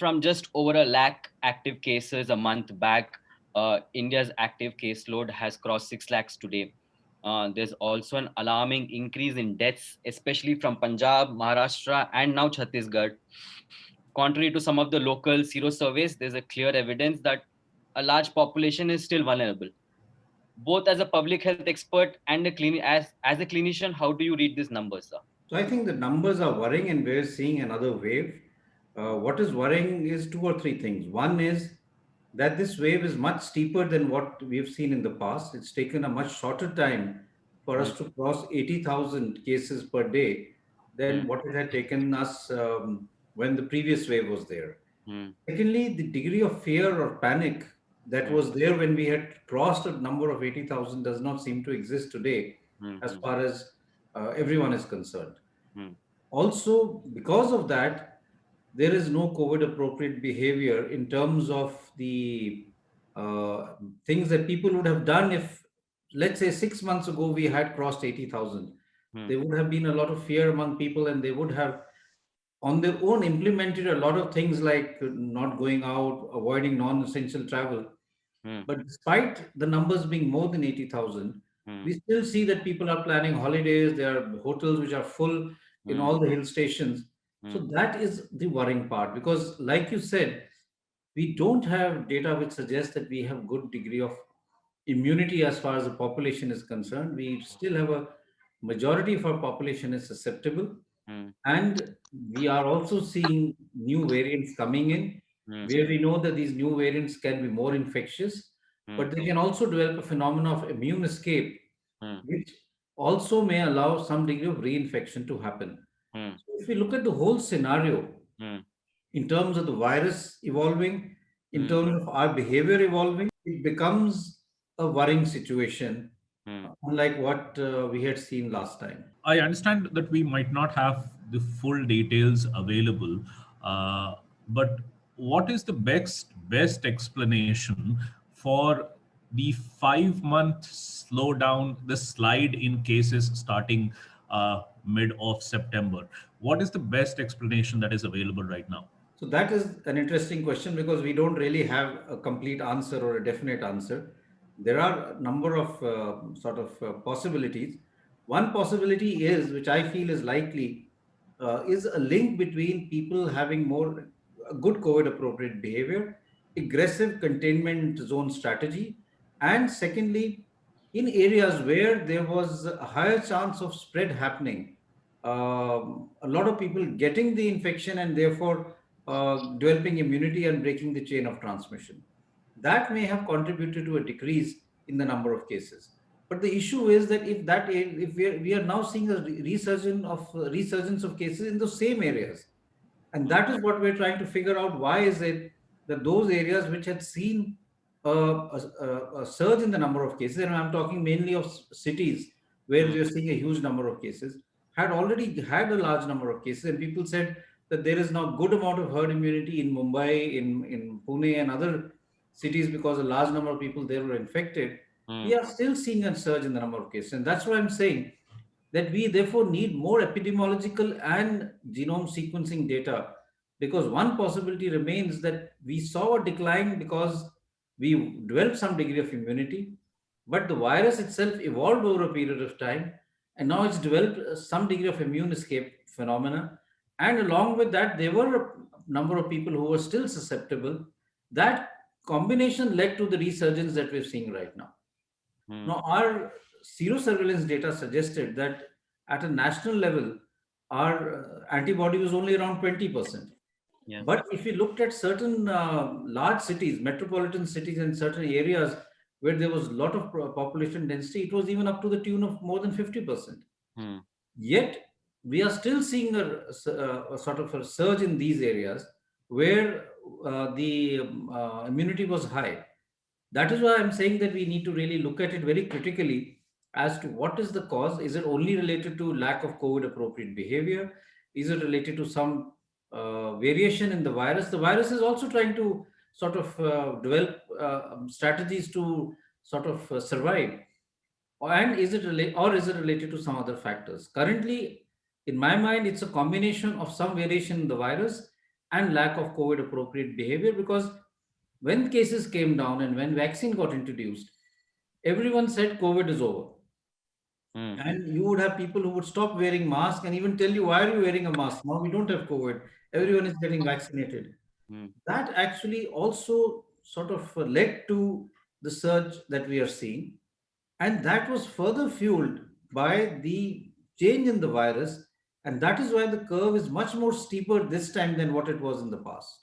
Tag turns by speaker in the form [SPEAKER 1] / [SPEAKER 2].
[SPEAKER 1] from just over a lakh active cases a month back, India's active caseload has crossed 6 lakhs today. There's also an alarming increase in deaths, especially from Punjab, Maharashtra, and now Chhattisgarh. Contrary to some of the local sero surveys, there's a clear evidence that a large population is still vulnerable. Both as a public health expert and as a clinician, how do you read these numbers, sir?
[SPEAKER 2] So I think the numbers are worrying and we're seeing another wave. What is worrying is two or three things. One is that this wave is much steeper than what we've seen in the past. It's taken a much shorter time for
[SPEAKER 1] Hmm,
[SPEAKER 2] us to cross 80,000 cases per day than
[SPEAKER 1] hmm,
[SPEAKER 2] what it had taken us when the previous wave was there.
[SPEAKER 1] hmm,
[SPEAKER 2] Secondly, the degree of fear or panic that
[SPEAKER 1] hmm,
[SPEAKER 2] was there when we had crossed a number of 80,000 does not seem to exist today
[SPEAKER 1] hmm,
[SPEAKER 2] as
[SPEAKER 1] hmm,
[SPEAKER 2] far as everyone is concerned.
[SPEAKER 1] hmm,
[SPEAKER 2] Also, because of that, there is no COVID appropriate behavior in terms of the uh, things that people would have done if, let's say, 6 months ago we had crossed 80,000.
[SPEAKER 1] hmm,
[SPEAKER 2] There would have been a lot of fear among people, and they would have on their own implemented a lot of things like not going out, avoiding non essential travel.
[SPEAKER 1] hmm,
[SPEAKER 2] But despite the numbers being more than 80,000,
[SPEAKER 1] hmm,
[SPEAKER 2] we still see that people are planning holidays. There are hotels which are full in
[SPEAKER 1] hmm,
[SPEAKER 2] all the hill stations. So
[SPEAKER 1] hmm,
[SPEAKER 2] that is the worrying part because, like you said, we don't have data which suggests that we have good degree of immunity as far as the population is concerned. We still have a majority of our population is susceptible,
[SPEAKER 1] hmm,
[SPEAKER 2] and we are also seeing new variants coming in
[SPEAKER 1] hmm,
[SPEAKER 2] where we know that these new variants can be more infectious,
[SPEAKER 1] hmm,
[SPEAKER 2] but they can also develop a phenomenon of immune escape,
[SPEAKER 1] hmm,
[SPEAKER 2] which also may allow some degree of reinfection to happen.
[SPEAKER 1] hmm,
[SPEAKER 2] So if we look at the whole scenario
[SPEAKER 1] hmm,
[SPEAKER 2] in terms of the virus evolving, in
[SPEAKER 1] hmm,
[SPEAKER 2] terms of our behavior evolving, it becomes a worrying situation,
[SPEAKER 1] hmm,
[SPEAKER 2] unlike what we had seen last time.
[SPEAKER 3] I understand that we might not have the full details available, but what is the best explanation for the 5 month slowdown, the slide in cases starting mid of September? What is the best explanation that is available right now?
[SPEAKER 2] So that is an interesting question because we don't really have a complete answer or a definite answer. There are a number of possibilities. One possibility is, which I feel is likely, is a link between people having more good COVID appropriate behavior, aggressive containment zone strategy, and secondly, in areas where there was a higher chance of spread happening, a lot of people getting the infection and therefore developing immunity and breaking the chain of transmission. That may have contributed to a decrease in the number of cases. But the issue is that if we are now seeing a resurgence of cases in those same areas, and that is what we're trying to figure out. Why is it that those areas which had seen a surge in the number of cases, and I'm talking mainly of cities where
[SPEAKER 1] hmm,
[SPEAKER 2] we are seeing a huge number of cases, had already had a large number of cases, and people said that there is now good amount of herd immunity in Mumbai, in Pune, and other cities because a large number of people there were infected.
[SPEAKER 1] hmm,
[SPEAKER 2] We are still seeing a surge in the number of cases, and that's why I'm saying that we therefore need more epidemiological and genome sequencing data, because one possibility remains that we saw a decline because we developed some degree of immunity, but the virus itself evolved over a period of time, and now it's developed some degree of immune escape phenomena, and along with that there were a number of people who were still susceptible. That combination led to the resurgence that we're seeing right now.
[SPEAKER 1] hmm.
[SPEAKER 2] Now, our serosurveillance data suggested that at a national level, our antibody was only around 20%.
[SPEAKER 1] Yeah.
[SPEAKER 2] But if you looked at certain large cities, metropolitan cities, and certain areas where there was a lot of population density, it was even up to the tune of more than 50%.
[SPEAKER 1] Hmm,
[SPEAKER 2] Yet, we are still seeing a sort of a surge in these areas where the immunity was high. That is why I'm saying that we need to really look at it very critically as to what is the cause. Is it only related to lack of COVID appropriate behavior? Is it related to some variation in the virus? The virus is also trying to sort of develop strategies to sort of survive. And is it related to some other factors? Currently, in my mind, it's a combination of some variation in the virus and lack of COVID appropriate behavior, because when cases came down and when vaccine got introduced, everyone said COVID is over.
[SPEAKER 1] Hmm.
[SPEAKER 2] And you would have people who would stop wearing masks and even tell you, why are you wearing a mask? Now we don't have COVID. Everyone is getting vaccinated.
[SPEAKER 1] Hmm.
[SPEAKER 2] That actually also sort of led to the surge that we are seeing. And that was further fueled by the change in the virus. And that is why the curve is much more steeper this time than what it was in the past.